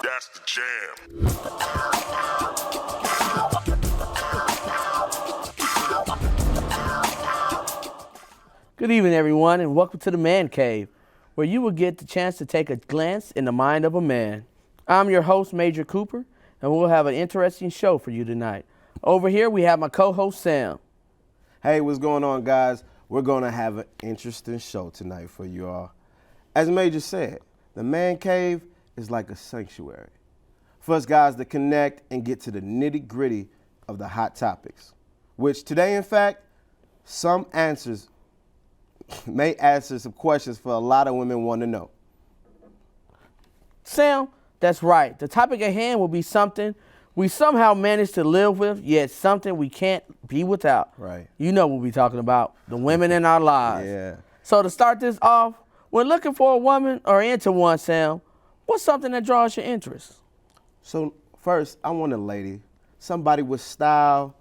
That's the jam. Good evening, everyone, and welcome to the Man Cave, where you will get the chance to take a glance in the mind of a man. I'm your host, Major Cooper, and we'll have an interesting show for you tonight. Over here, we have my co-host, Sam. Hey, what's going on, guys? We're going to have an interesting show tonight for you all. As Major said, the Man Cave is like a sanctuary for us guys to connect and get to the nitty-gritty of the hot topics, which today, in fact, some answers may answer some questions for a lot of women want to know. Sam, that's right. The topic at hand will be something we somehow managed to live with, yet something we can't be without. Right. You know what we're talking about, the women in our lives. Yeah. So to start this off, when looking for a woman or into one, Sam, what's something that draws your interest? So first, I want a lady, somebody with style,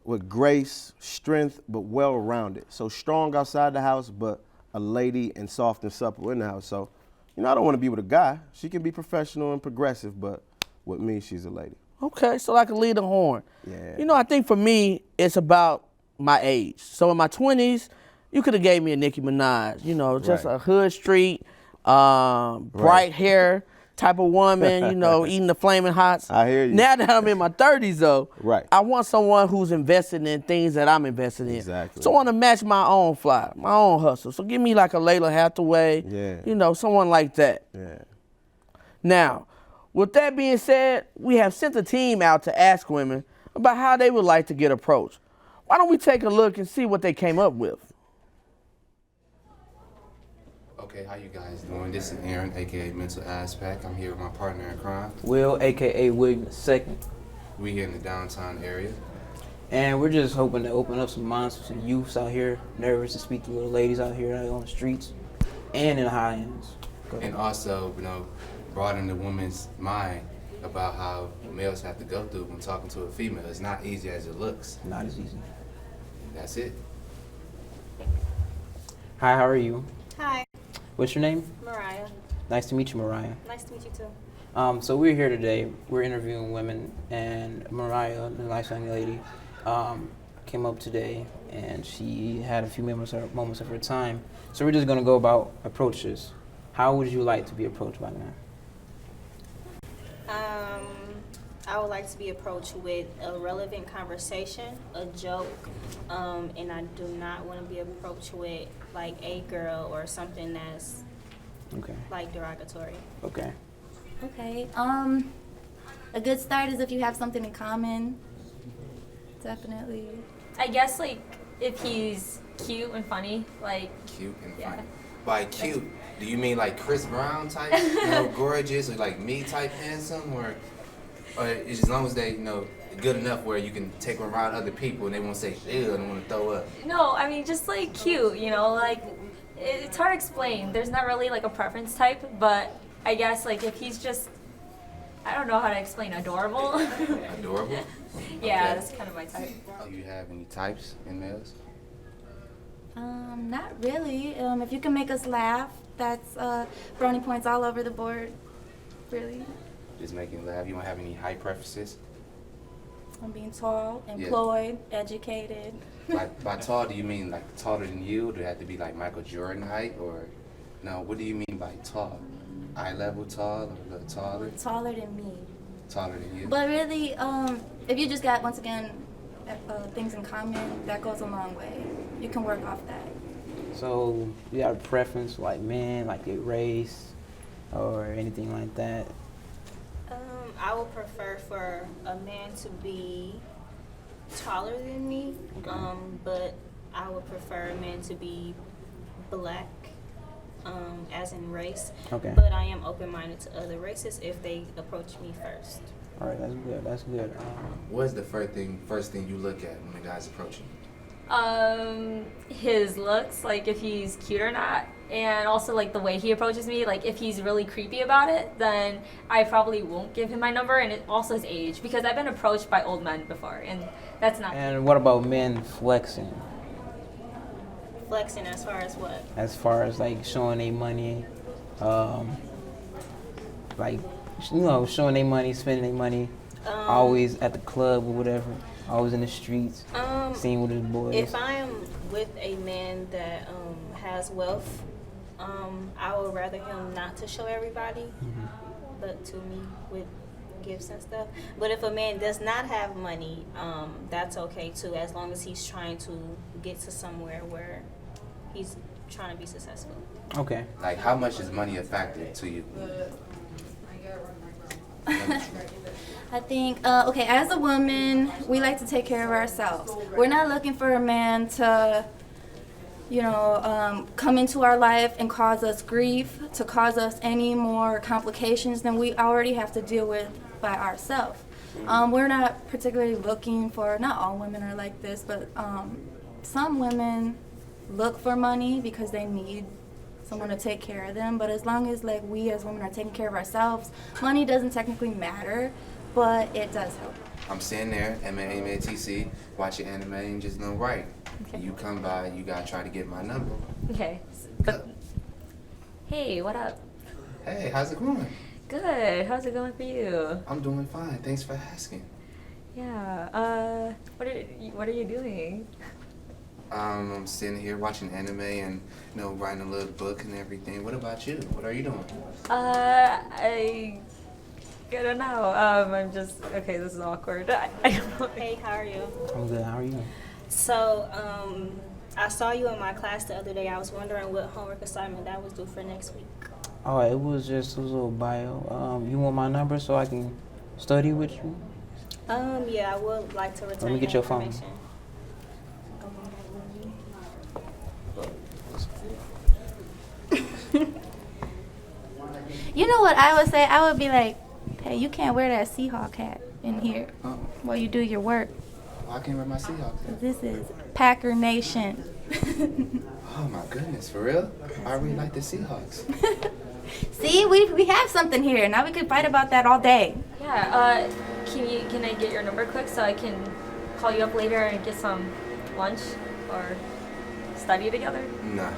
with grace, strength, but well-rounded. So strong outside the house, but a lady and soft and supple in the house. So, I don't want to be with a guy. She can be professional and progressive, but with me, she's a lady. Okay, so like a lead a horn. Yeah. I think for me, it's about my age. So in my 20s, you could have gave me a Nicki Minaj, just Right. a hood street, bright hair type of woman, eating the flaming hots. I hear you. Now that I'm in my 30s, though, Right. I want someone who's invested in things that I'm invested in. Exactly. So I want to match my own fly, my own hustle. So give me like a Layla Hathaway, Yeah. Someone like that. Yeah. Now, with that being said, we have sent a team out to ask women about how they would like to get approached. Why don't we take a look and see what they came up with? Okay, how you guys doing? This is Aaron, aka Mental Aspect. I'm here with my partner in crime. Will, aka William II. We here in the downtown area. And we're just hoping to open up some minds to the youths out here, nervous to speak to little ladies out here on the streets and in the high ends. And also, broaden the woman's mind about how males have to go through when talking to a female. It's not easy as it looks. Not as easy. That's it. Hi, how are you? Hi, What's your name? Mariah. Nice to meet you, Mariah. Nice to meet you too. So we're here today. We're interviewing women, and Mariah, the nice young lady, came up today, and she had a few moments of her time. So we're just gonna go about approaches. How would you like to be approached by men? I would like to be approached with a relevant conversation, a joke, and I do not want to be approached with like a girl or something that's Okay. like derogatory. Okay. Okay. A good start is if you have something in common. Definitely. I guess like if he's cute and funny, like Cute and Yeah. funny. By cute, do you mean like Chris Brown type, gorgeous, or like me type handsome, or as long as they, good enough where you can take them around other people and they won't say ew and want to throw up? no, I mean just like cute, like it's hard to explain. There's not really like a preference type, but I guess like if he's just, I don't know how to explain, adorable. Adorable? Yeah, Okay. that's kind of my type. Do you have any types in males? Not really. If you can make us laugh, that's brownie points all over the board. Really. Just making laugh. You don't have any height preferences? I'm being tall, employed, educated. By tall, do you mean like taller than you? Do it have to be like Michael Jordan height, or no? What do you mean by tall? Eye level tall, or a little taller? Taller than me. Taller than you? But really, if you just got, once again, things in common, that goes a long way. You can work off that. So you have a preference, like men, like their race, or anything like that? I would prefer for a man to be taller than me, Okay. but I would prefer a man to be black, as in race. Okay. But I am open-minded to other races if they approach me first. All right, that's good. That's good. What's the first thing you look at when a guy's approaching you? His looks, like if he's cute or not. and also like the way he approaches me. Like if he's really creepy about it, then I probably won't give him my number, and it also his age, because I've been approached by old men before, and that's not And what about men flexing? Flexing as far as what? As far as like showing their money, like, you know, showing their money, spending their money, always at the club or whatever, always in the streets, seen with his boys. If I am with a man that has wealth, I would rather him not to show everybody, but to me with gifts and stuff. But if a man does not have money, that's okay too, as long as he's trying to get to somewhere where he's trying to be successful. Okay. Like, how much is money a factor to you? I think, okay, as a woman, we like to take care of ourselves. We're not looking for a man to, you know, come into our life and cause us grief, to cause us any more complications than we already have to deal with by ourselves. We're not particularly looking for, not all women are like this, but some women look for money because they need someone to take care of them. But as long as like we as women are taking care of ourselves, money doesn't technically matter, but it does help. I'm sitting there, MATC, watching anime, and just know right. Okay. You come by, you gotta try to get my number. Okay. But hey, what up? Hey, how's it going? Good. How's it going for you? I'm doing fine. Thanks for asking. Yeah. What are you doing? I'm sitting here watching anime and, you know, writing a little book and everything. What about you? What are you doing? I don't know. I'm just okay. This is awkward. I don't know. Hey, how are you? I'm good. How are you? So, I saw you in my class the other day. I was wondering what homework assignment that was due for next week. Oh, it was just a little bio. You want my number so I can study with you? Yeah, I would like to return Let me get your phone. information. You know what I would say? I would be like, hey, you can't wear that Seahawk hat in here Oh, while you do your work. I can't wear my Seahawks hat. This is Packer Nation. Oh my goodness, for real? I really like the Seahawks. See, we have something here. Now we could fight about that all day. Yeah. Can I get your number quick so I can call you up later and get some lunch or study together? Nah.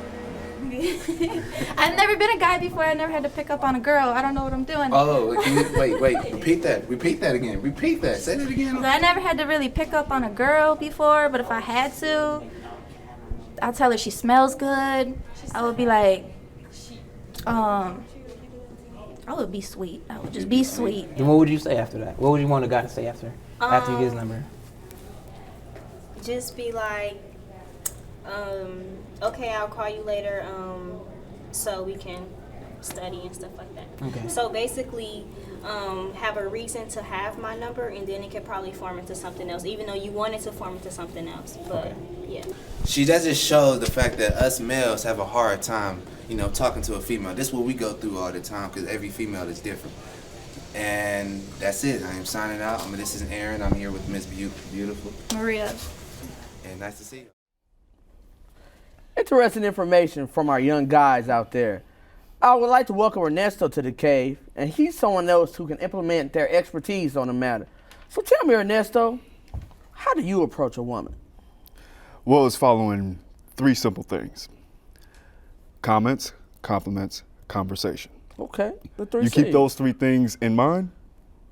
I've never been a guy before. I never had to pick up on a girl. I don't know what I'm doing. Oh, can you, wait. Repeat that. Repeat that again. Repeat that. Say that again. So I never had to really pick up on a girl before, but if I had to, I'll tell her she smells good. I would be like, I would be sweet. I would just be sweet. Then what would you say after that? What would you want a guy to say after you get his number? Just be like, okay, I'll call you later, so we can study and stuff like that. Okay. So basically, have a reason to have my number, and then it could probably form into something else, even though you want it to form into something else. But yeah. She doesn't show the fact that us males have a hard time, you know, talking to a female. This is what we go through all the time because every female is different. And that's it. I am signing out. This is Aaron. I'm here with Miss Beautiful. Maria. And nice to see you. Interesting information from our young guys out there. I would like to welcome Ernesto to the cave, and he's someone else who can implement their expertise on the matter. So tell me, Ernesto, how do you approach a woman? Well, it's following 3 simple things: comments, compliments, conversation. Okay, the 3 You keep C's. those 3 things in mind.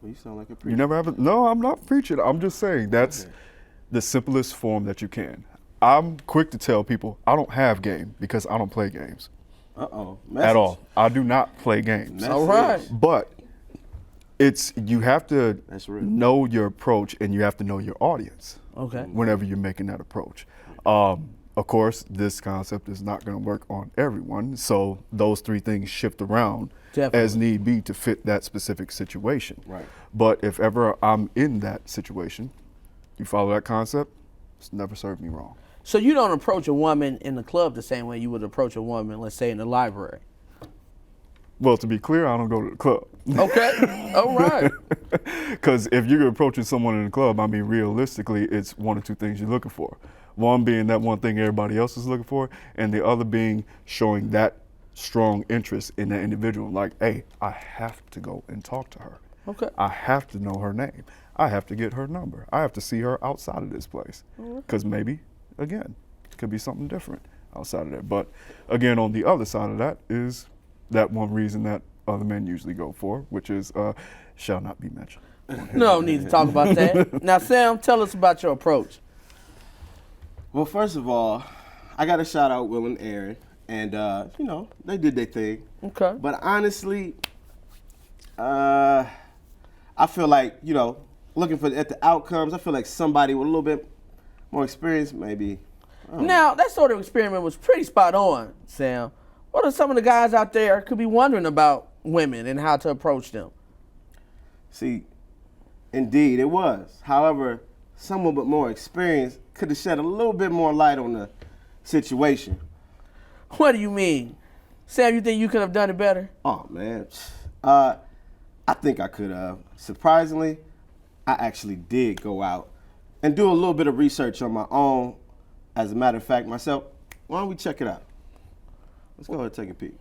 You sound like a preacher. You never have a, no, I'm not preaching. I'm just saying that's the simplest form that you can. I'm quick to tell people I don't have game because I don't play games. At all. I do not play games. All right. But you have to That's real. know your approach and you have to know your audience. Okay. Whenever you're making that approach. Of course, this concept is not going to work on everyone, so those 3 things shift around Definitely. as need be to fit that specific situation. Right. But if ever I'm in that situation, you follow that concept, it's never served me wrong. So you don't approach a woman in the club the same way you would approach a woman, let's say, in the library? Well, to be clear, I don't go to the club. Okay. All right. Because if you're approaching someone in the club, I mean, realistically, it's 1 or 2 things you're looking for. One being that one thing everybody else is looking for, and the other being showing that strong interest in that individual. Like, hey, I have to go and talk to her. Okay. I have to know her name. I have to get her number. I have to see her outside of this place. Because maybe, again, it could be something different outside of that. But again, on the other side of that is that one reason that other men usually go for, which is shall not be mentioned. No need to talk about that. Now, Sam, tell us about your approach. Well, first of all, I got to shout out Will and Aaron. And, you know, they did their thing. Okay. But honestly, I feel like, you know, looking at the outcomes, I feel like somebody with a little bit more experience maybe. Now, that sort of experiment was pretty spot on, Sam. What are some of the guys out there could be wondering about women and how to approach them? See, indeed, it was. However, someone with more experience could have shed a little bit more light on the situation. What do you mean? Sam, you think you could have done it better? Oh, man. I think I could have. Surprisingly, I actually did go out and do a little bit of research on my own. As a matter of fact, myself, why don't we check it out? Let's go ahead and take a peek.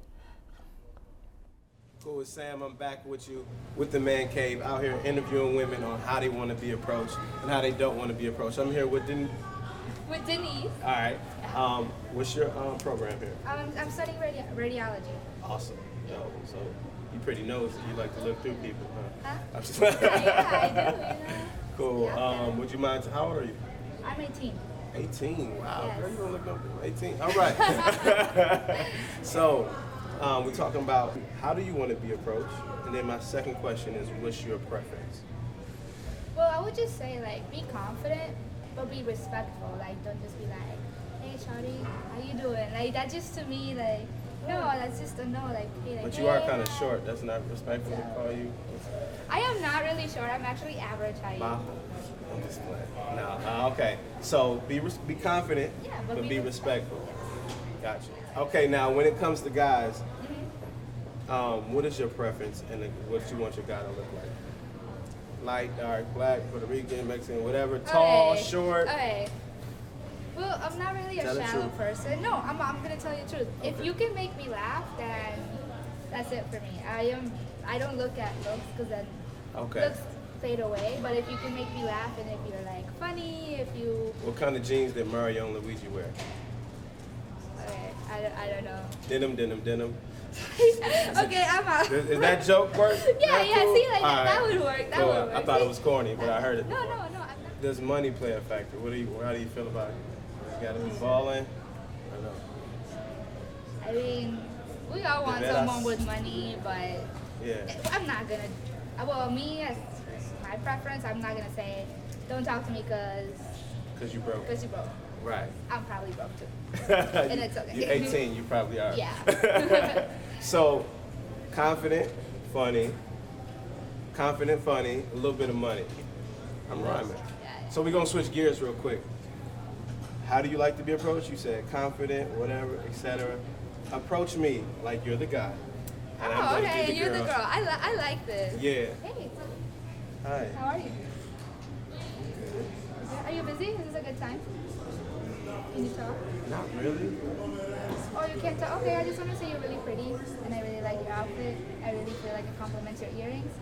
Cool, it's Sam. I'm back with you with the Man Cave, out here interviewing women on how they want to be approached and how they don't want to be approached. I'm here with Denise. With Denise. All right. What's your program here? I'm studying radiology. Awesome. So you pretty nosy. You like to look through people, huh? I'm just Yeah, I do. You know? Cool. Yeah. Would you mind? How old are you? I'm 18. 18. Wow. Yes. Girl, you don't look no 18. All right. So we're talking about how do you want to be approached, and then my second question is, what's your preference? Well, I would just say, like, be confident, but be respectful. Like, don't just be like, hey, shawty, how you doing? Like, that just to me, like, no, that's just a no. Like, be like, But you are kind of short. That's not respectful to call you. I am not really short. I'm actually average height. I'm just playing. No. Okay. So be confident, Yeah, but be be respectful. Gotcha. Okay. Now, when it comes to guys, what is your preference and what you want your guy to look like? Light, dark, black, Puerto Rican, Mexican, whatever. Tall, short. Okay. Well, I'm not really Tell the a shallow truth. person. No, I'm gonna tell you the truth. If you can make me laugh, then that's it for me. I don't look at looks because then looks fade away. But if you can make me laugh and if you're like funny, if you What kind of jeans did Mario and Luigi wear? okay, I don't know. Denim. Okay, I'm out. Is that joke work? Yeah, Cool? see, like All that right. would work. That Cool. would work. I thought See? it was corny, but I heard it. No, before. I'm not. Does money play a factor? How do you feel about it? You gotta be balling. I know. I mean, we all want Veras. someone with money, but Yeah. I'm not gonna. Well, me as my preference, I'm not gonna say, don't talk to me Cause you broke. because you broke. Right. I'm probably broke too. And it's okay. You're 18. You probably are. Yeah. So, confident, funny, a little bit of money. I'm rhyming. Yeah. So we're gonna switch gears real quick. How do you like to be approached? You said confident, whatever, etc. Approach me like you're the guy. And I'm Oh, gonna okay. be And you're the girl. I like this. Yeah. Hey, Hi. how are you? Are you busy? Is this a good time? Can you talk? Not really. Oh, you can't talk? Okay, I just want to say you're really pretty, and I really like your outfit. I really feel like it compliments your earrings.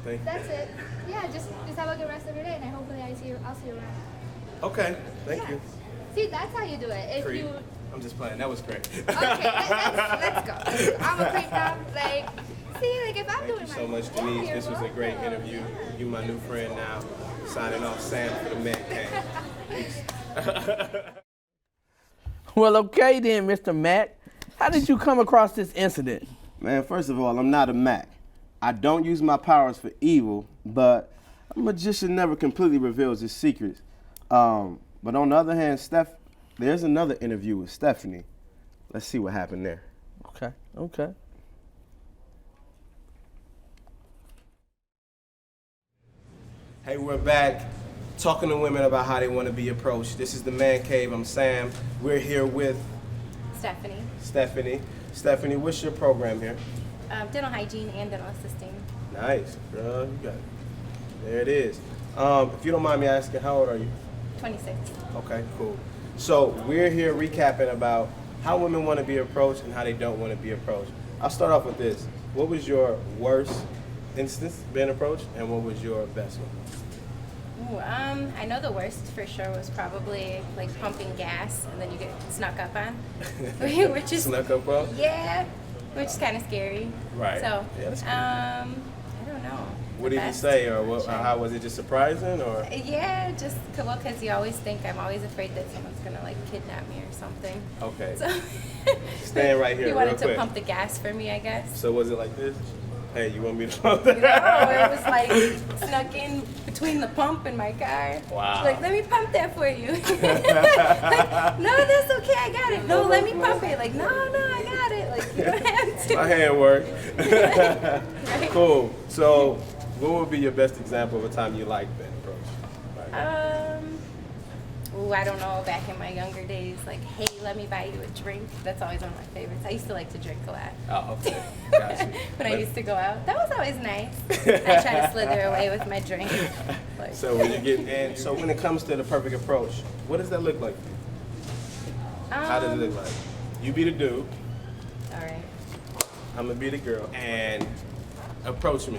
Thank you. That's it. Yeah, just have a good rest of your day, and hopefully I'll see you around. Okay. Thank Yeah. you. See, that's how you do it. If Creep. you I'm just playing. That was great. okay, let's go. I'm a creep now. Like, see, like if I'm Thank doing you my so much, Yeah, Denise. you're This was a great welcome. interview. You my new friend now. Signing off, Sam for the Man Cave. Peace. Well, okay then, Mr. Mac. How did you come across this incident? Man, first of all, I'm not a Mac. I don't use my powers for evil, but a magician never completely reveals his secrets. But on the other hand, there's another interview with Stephanie. Let's see what happened there. Okay. Hey, we're back talking to women about how they want to be approached. This is the Man Cave. I'm Sam. We're here with Stephanie. Stephanie. Stephanie, what's your program here? Dental hygiene and dental assisting. Nice, girl. You got it. There it is. If you don't mind me asking, how old are you? 26. Okay, cool. So we're here recapping about how women want to be approached and how they don't want to be approached. I'll start off with this. What was your worst instance being approached, and what was your best one? Ooh, I know the worst for sure was probably like pumping gas and then you get snuck up on, which is Snuck up on? yeah, which is kind of scary. Right. So, Yeah, that's cool. I don't know. What The did he best say, or for sure. how was it? Just surprising, or? Yeah, just because you always think I'm always afraid that someone's gonna like kidnap me or something. Okay. So Stand right here, he real wanted to quick. pump the gas for me, I guess. So was it like this? Hey, you want me to pump No, it was like snuck in between the pump and my car. Wow. Like, let me pump that for you. Like, no, that's okay, I got it. No, let me pump it. Like, no, I got it. Like, you don't have to. My hand work. Right? Cool. So, what would be your best example of a time you liked being approached? I don't know, back in my younger days, like, hey, let me buy you a drink. That's always one of my favorites. I used to like to drink a lot. Oh, okay. Gotcha. When I used to go out. That was always nice. I try to slither away with my drink. Like, So when you get in, so when it comes to the perfect approach, what does that look like for you? How does it look like? You be the dude, All right. I'm gonna be the girl, and approach me.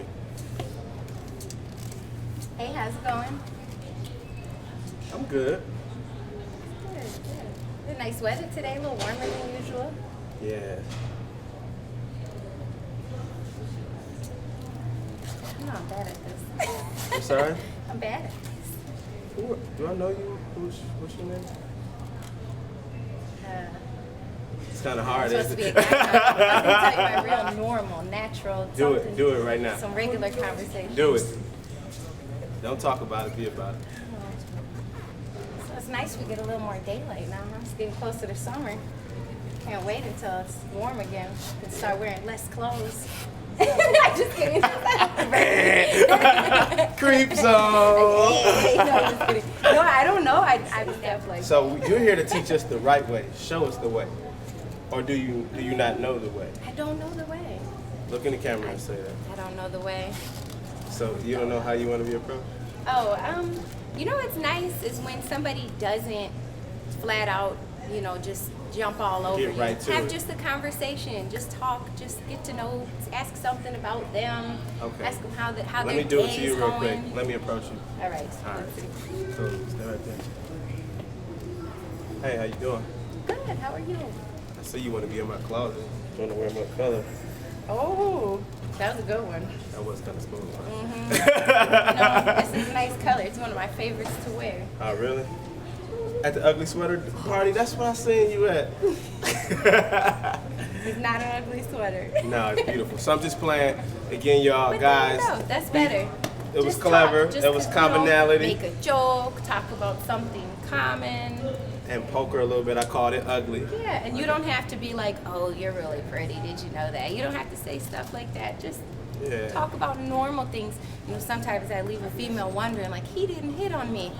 Hey, how's it going? I'm good. Good. It's nice weather today, a little warmer than usual. Yeah. No, I'm bad at this. I'm sorry? I'm bad at this. Do I know you? What's your name? It's kind of I'm hard, supposed to isn't be a it? guy. I'm gonna tell you my real, normal, natural. Do something, it. Do it right now. Some regular conversation. Do it. Don't talk about it. Be about it. So it's nice we get a little more daylight now. It's getting closer to summer. Can't wait until it's warm again and start wearing less clothes. I'm just kidding. Creep zone. No, I'm just kidding. No, I don't know. I just have like. So you're here to teach us the right way. Show us the way. Or do you not know the way? I don't know the way. Look in the camera and say that. I don't know the way. So you don't know how you want to be approached? Oh, you know what's nice is when somebody doesn't flat out, just jump all over Get you. right to Have it. just a conversation, just talk, just get to know, ask something about them. Okay. Ask them how Let their me do it to day's you real quick. going. Let me approach you. All right. All right. Let's see. So stay right there. Hey, how you doing? Good. How are you? I see you want to be in my closet. You want to wear my color. Oh, that was a good one. That was kind of smooth. This is a nice color. It's one of my favorites to wear. Oh, really? At the ugly sweater party, that's what I seen you at. It's not an ugly sweater. No, it's beautiful. So I'm just playing. Again, y'all, guys. No, that's better. It was Just clever. talk, just It was to, commonality. Make a joke, talk about something common. And poker a little bit. I called it ugly. Yeah, and you don't have to be like, oh, you're really pretty. Did you know that? You don't have to say stuff like that. Just Yeah. talk about normal things. Sometimes I leave a female wondering, like, he didn't hit on me.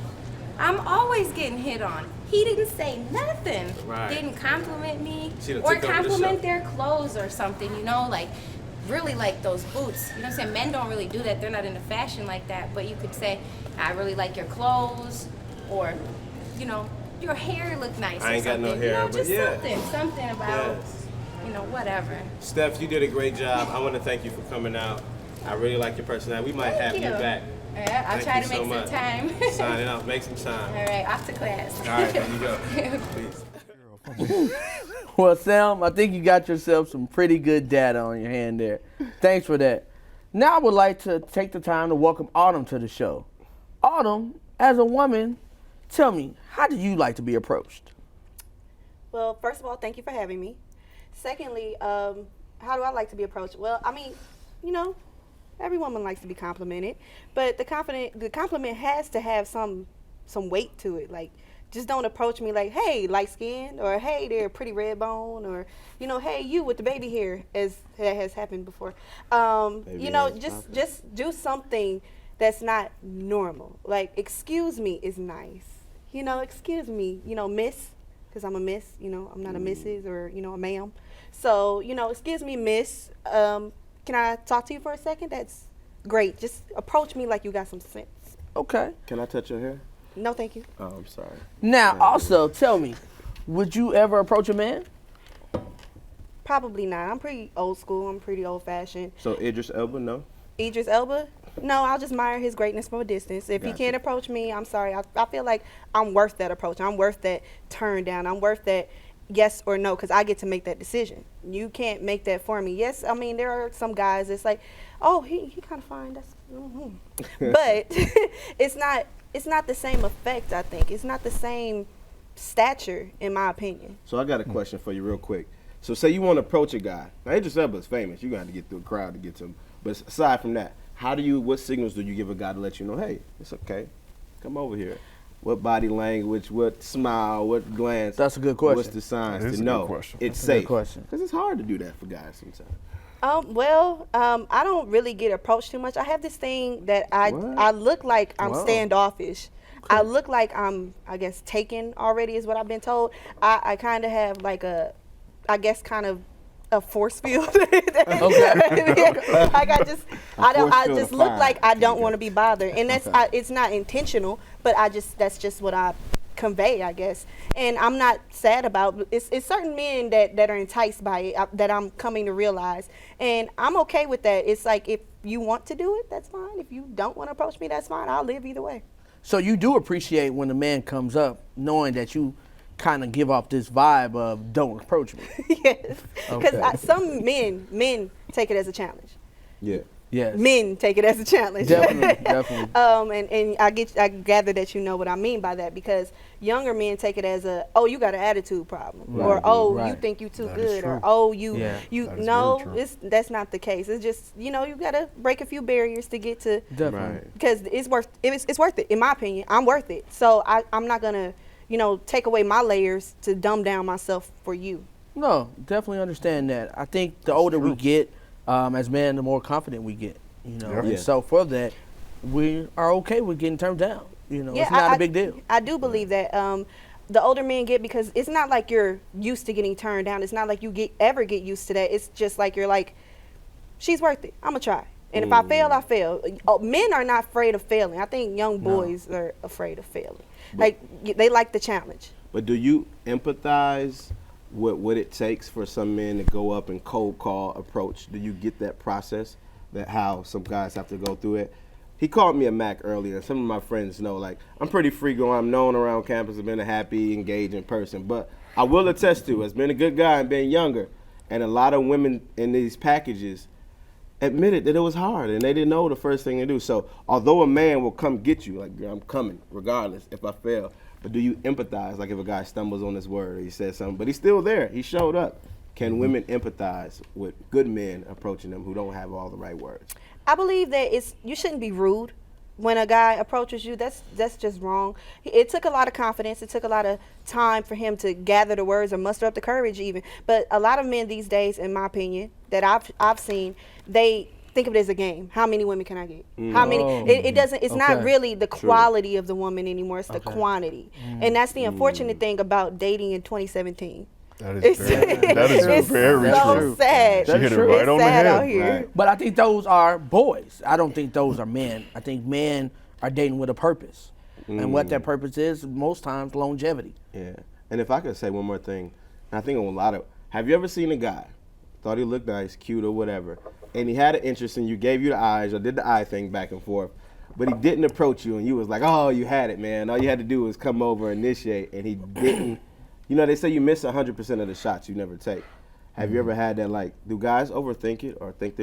I'm always getting hit on. He didn't say nothing. Right. Didn't compliment me. She done Or took over the compliment show. their clothes or something, like really like those boots. You know what I'm saying? Men don't really do that. They're not into fashion like that. But you could say, I really like your clothes, or, your hair look nice. I ain't or got no something. hair, but just yeah. something about, Yes. Whatever. Steph, you did a great job. I want to thank you for coming out. I really like your personality. We might have Thank you you. back. All right, I'll Thank try you to so make some much. time. Signing out. Make some time. All right, off to class. All right, there you go. Peace. Well, Sam, I think you got yourself some pretty good data on your hand there. Thanks for that. Now I would like to take the time to welcome Autumn to the show. Autumn, as a woman, tell me, how do you like to be approached? Well, first of all, thank you for having me. Secondly, how do I like to be approached? Well, I mean, every woman likes to be complimented, but the compliment has to have some weight to it. Like, just don't approach me like, hey, light skinned, or hey, they're pretty red bone, or hey, you with the baby hair, as that has happened before. Just do something that's not normal. Like, excuse me is nice. Excuse me, miss, because I'm a miss. I'm not a missus or a ma'am. So excuse me, miss. Can I talk to you for a second? That's great. Just approach me like you got some sense. Okay. Can I touch your hair? No, thank you. Oh, I'm sorry. Now, also, tell me, would you ever approach a man? Probably not. I'm pretty old school. I'm pretty old fashioned. So Idris Elba, no? Idris Elba? No, I'll just admire his greatness from a distance. If he can't approach me, I'm sorry. I feel like I'm worth that approach. I'm worth that turn down. I'm worth that yes or no, because I get to make that decision. You can't make that for me. Yes, I mean, there are some guys that's like, oh, he kind of fine. That's, but it's not the same effect, I think. It's not the same stature, in my opinion. So I got a question for you real quick. So say you want to approach a guy. Now, Idris Elba is famous. You're going to have to get through a crowd to get to him. But aside from that, what signals do you give a guy to let you know, hey, it's okay, come over here? What body language, what smile, what glance? That's a good question. What's the signs to know it's That's safe? A good question. Because it's hard to do that for guys sometimes. I don't really get approached too much. I have this thing that I look like I'm standoffish. I look like I'm, I guess, taken already is what I've been told. I kind of have like a force field. Like I just look like I don't want to be bothered, and that's it's not intentional, but that's just what I convey, I guess. And I'm not sad about it's certain men that are enticed by it that I'm coming to realize, and I'm okay with that. It's like, if you want to do it, that's fine. If you don't want to approach me, that's fine. I'll live either way. So you do appreciate when a man comes up knowing that you kind of give off this vibe of don't approach me. Yes, because some men take it as a challenge. Yeah. Yes. Men take it as a challenge. Definitely. And I gather that you know what I mean by that, because younger men take it as you got an attitude problem, or you think you too good, or that's not the case. It's just, you gotta break a few barriers to get to. Definitely. Because it's worth it, in my opinion. I'm worth it, so I'm not gonna take away my layers to dumb down myself for you. No, definitely understand that. I think the older we get, as men, the more confident we get, And so for that, we are okay with getting turned down. It's not a big deal. I do believe that the older men get, because it's not like you're used to getting turned down. It's not like you ever get used to that. It's just like you're like, she's worth it. I'm gonna try. And if I fail, I fail. Men are not afraid of failing. I think young boys are afraid of failing. They like the challenge. But do you empathize what it takes for some men to go up and cold call approach? Do you get that process, that how some guys have to go through it? He called me a Mac earlier. Some of my friends know, like, I'm pretty free going. I'm known around campus. I've been a happy, engaging person. But I will attest to, as being a good guy and being younger, and a lot of women in these packages admitted that it was hard and they didn't know the first thing to do. So although a man will come get you, like, I'm coming regardless if I fail, but do you empathize? Like, if a guy stumbles on his word or he says something, but he's still there, he showed up. Can women empathize with good men approaching them who don't have all the right words? I believe that you shouldn't be rude when a guy approaches you. That's just wrong. It took a lot of confidence. It took a lot of time for him to gather the words or muster up the courage even. But a lot of men these days, in my opinion, that I've seen, they think of it as a game. How many women can I get? How many? It doesn't. It's not really the quality of the woman anymore. It's the quantity, and that's the unfortunate thing about dating in 2017. That is very so true. Sad. She hit it right on the head. Out here. Right. But I think those are boys. I don't think those are men. I think men are dating with a purpose. And what that purpose is, most times, longevity. Yeah. And if I could say one more thing, I think have you ever seen a guy, thought he looked nice, cute or whatever, and he had an interest in you, gave you the eyes or did the eye thing back and forth, but he didn't approach you and you was like, oh, you had it, man. All you had to do was come over, initiate, and he didn't. They say you miss 100% of the shots you never take. Have you ever had that, like, do guys overthink it or think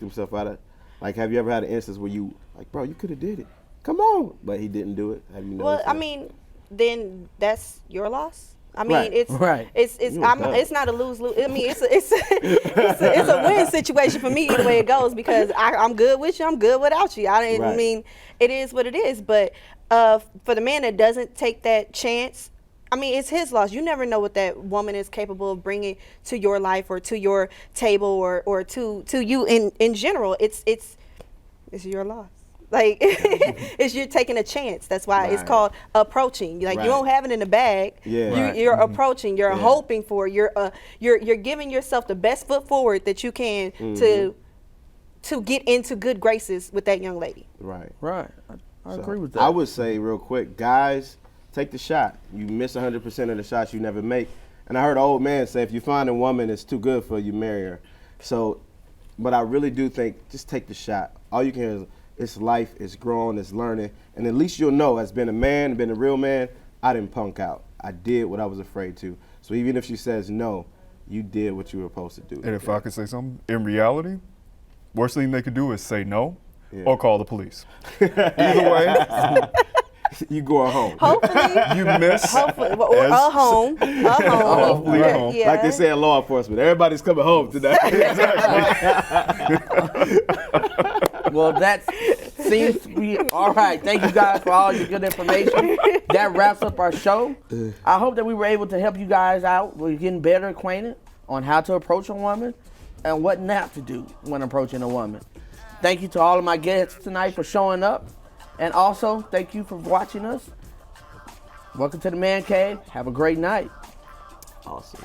themselves out of it? Like, have you ever had an instance where you, like, bro, you could have did it. Come on. But he didn't do it. Have you noticed that? Then that's your loss. I mean, it's not a lose-lose. I mean, it's a win situation for me either way it goes, because I'm good with you, I'm good without you. I mean, it is what it is. But for the man that doesn't take that chance, I mean, it's his loss. You never know what that woman is capable of bringing to your life or to your table or to you in general. It's your loss. Like, it's you're taking a chance. That's why it's called approaching. Like, you don't have it in the bag. Yeah. You're approaching. You're hoping for. You're giving yourself the best foot forward that you can to get into good graces with that young lady. Right. Right. I agree with that. I would say real quick, guys, take the shot. You miss 100% of the shots you never make. And I heard an old man say, if you find a woman that's too good for you, marry her. So, but I really do think, just take the shot. All you can hear is, it's life, it's growing, it's learning. And at least you'll know, as been a man, been a real man, I didn't punk out. I did what I was afraid to. So even if she says no, you did what you were supposed to do. And if I could say something, in reality, worst thing they could do is say no or call the police. Either way, you going home. Hopefully. you miss. Hopefully. Or home. Hopefully home. Yeah. Like they say in law enforcement, everybody's coming home today. Well, that seems to be all right. Thank you guys for all your good information. That wraps up our show. I hope that we were able to help you guys out with getting better acquainted on how to approach a woman and what not to do when approaching a woman. Thank you to all of my guests tonight for showing up. And also, thank you for watching us. Welcome to the Man Cave. Have a great night. Awesome.